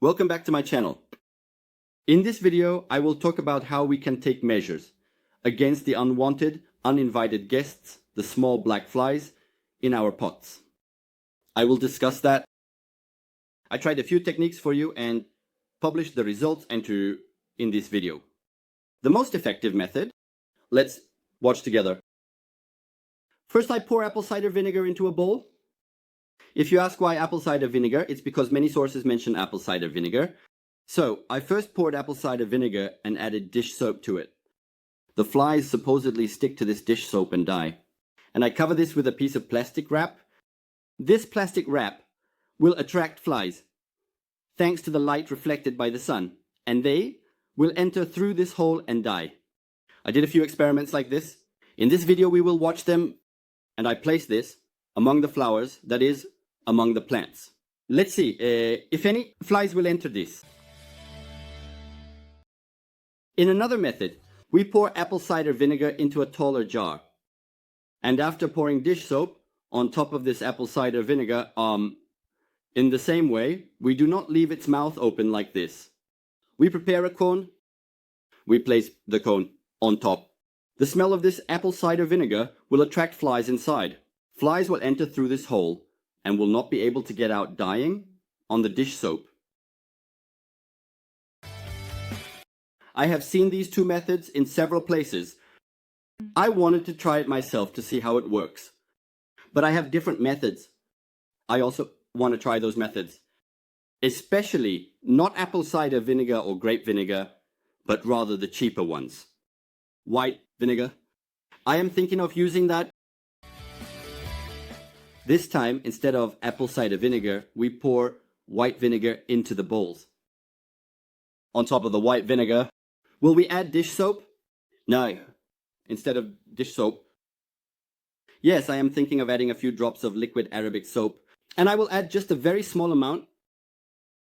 Welcome back to my channel. In this video, I will talk about how we can take measures against the unwanted, uninvited guests, the small black flies, in our pots. I will discuss that. I tried a few techniques for you and published the results in this video. The most effective method, let's watch together. First, I pour apple cider vinegar into a bowl. If you ask why apple cider vinegar, it's because many sources mention apple cider vinegar. So, I first poured apple cider vinegar and added dish soap to it. The flies supposedly stick to this dish soap and die. And I cover this with a piece of plastic wrap. This plastic wrap will attract flies, thanks to the light reflected by the sun, and they will enter through this hole and die. I did a few experiments like this. In this video we will watch them, and I place this among the flowers, that is, among the plants. Let's see if any flies will enter this. In another method, we pour apple cider vinegar into a taller jar. And after pouring dish soap on top of this apple cider vinegar, in the same way, we do not leave its mouth open like this. We prepare a cone. We place the cone on top. The smell of this apple cider vinegar will attract flies inside. Flies will enter through this hole and will not be able to get out, dying on the dish soap. I have seen these two methods in several places. I wanted to try it myself to see how it works. But I have different methods. I also want to try those methods. Especially not apple cider vinegar or grape vinegar, but rather the cheaper ones. White vinegar. I am thinking of using that. This time, instead of apple cider vinegar, we pour white vinegar into the bowls. On top of the white vinegar, will we add dish soap? No. Instead of dish soap. Yes, I am thinking of adding a few drops of liquid Arabic soap, and I will add just a very small amount.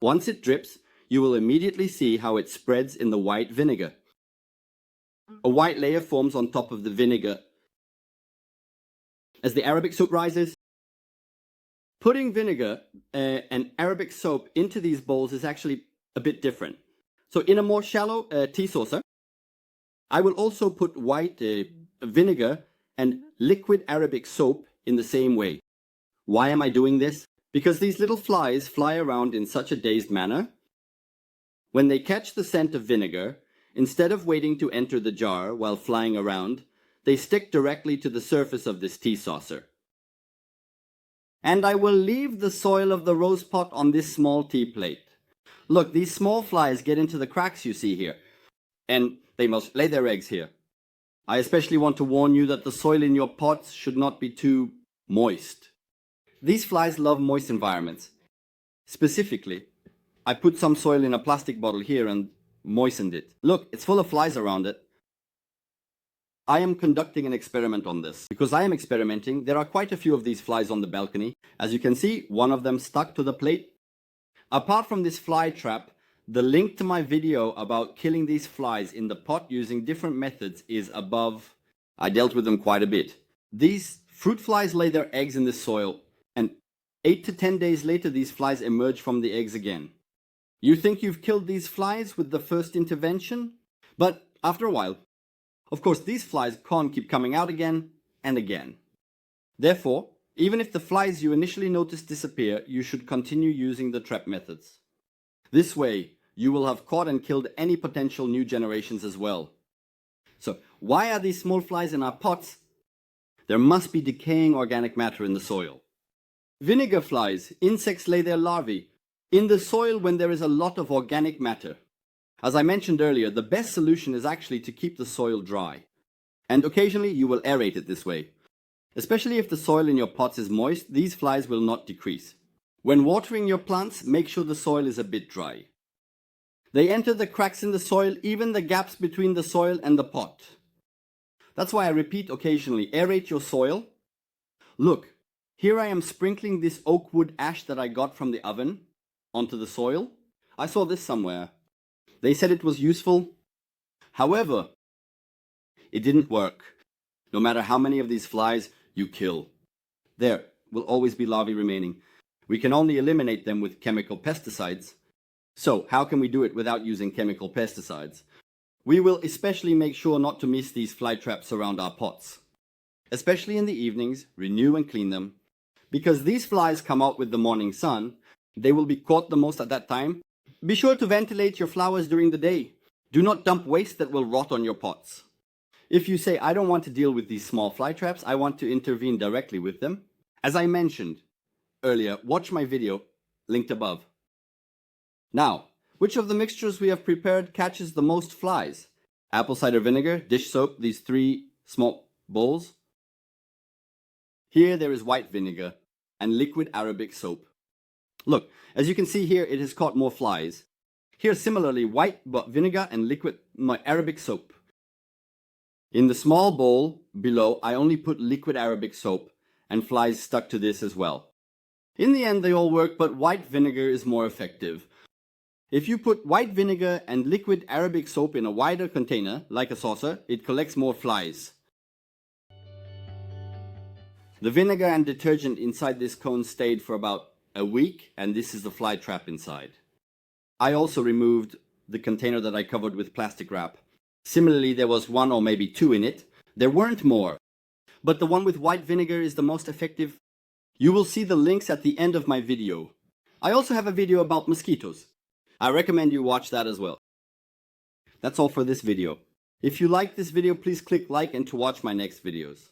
Once it drips, you will immediately see how it spreads in the white vinegar. A white layer forms on top of the vinegar. As the Arabic soap rises, putting vinegar and Arabic soap into these bowls is actually a bit different. So in a more shallow tea saucer, I will also put white vinegar and liquid Arabic soap in the same way. Why am I doing this? Because these little flies fly around in such a dazed manner. When they catch the scent of vinegar, instead of waiting to enter the jar while flying around, they stick directly to the surface of this tea saucer. And I will leave the soil of the rose pot on this small tea plate. Look, these small flies get into the cracks you see here, and they must lay their eggs here. I especially want to warn you that the soil in your pots should not be too moist. These flies love moist environments. Specifically, I put some soil in a plastic bottle here and moistened it. Look, it's full of flies around it. I am conducting an experiment on this. Because I am experimenting, there are quite a few of these flies on the balcony. As you can see, one of them stuck to the plate. Apart from this fly trap, the link to my video about killing these flies in the pot using different methods is above. I dealt with them quite a bit. These fruit flies lay their eggs in the soil, and 8 to 10 days later these flies emerge from the eggs again. You think you've killed these flies with the first intervention? But after a while, of course, these flies can't keep coming out again and again. Therefore, even if the flies you initially noticed disappear, you should continue using the trap methods. This way, you will have caught and killed any potential new generations as well. So, why are these small flies in our pots? There must be decaying organic matter in the soil. Vinegar flies, insects lay their larvae in the soil when there is a lot of organic matter. As I mentioned earlier, the best solution is actually to keep the soil dry. And occasionally you will aerate it this way. Especially if the soil in your pots is moist, these flies will not decrease. When watering your plants, make sure the soil is a bit dry. They enter the cracks in the soil, even the gaps between the soil and the pot. That's why I repeat occasionally, aerate your soil. Look, here I am sprinkling this oak wood ash that I got from the oven onto the soil. I saw this somewhere. They said it was useful. However, it didn't work. No matter how many of these flies you kill, there will always be larvae remaining. We can only eliminate them with chemical pesticides. So, how can we do it without using chemical pesticides? We will especially make sure not to miss these fly traps around our pots. Especially in the evenings, renew and clean them. Because these flies come out with the morning sun, they will be caught the most at that time. Be sure to ventilate your flowers during the day. Do not dump waste that will rot on your pots. If you say, I don't want to deal with these small fly traps, I want to intervene directly with them, as I mentioned earlier, watch my video linked above. Now, which of the mixtures we have prepared catches the most flies? Apple cider vinegar, dish soap, these 3 small bowls. Here there is white vinegar and liquid Arabic soap. Look, as you can see here, it has caught more flies. Here similarly, white vinegar and liquid Arabic soap. In the small bowl below, I only put liquid Arabic soap, and flies stuck to this as well. In the end, they all work, but white vinegar is more effective. If you put white vinegar and liquid Arabic soap in a wider container, like a saucer, it collects more flies. The vinegar and detergent inside this cone stayed for about a week, and this is the fly trap inside. I also removed the container that I covered with plastic wrap. Similarly, there was 1 or maybe 2 in it. There weren't more. But the one with white vinegar is the most effective. You will see the links at the end of my video. I also have a video about mosquitoes. I recommend you watch that as well. That's all for this video. If you like this video, please click like and to watch my next videos.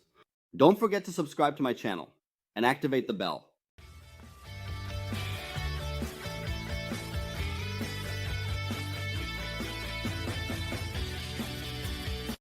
Don't forget to subscribe to my channel and activate the bell.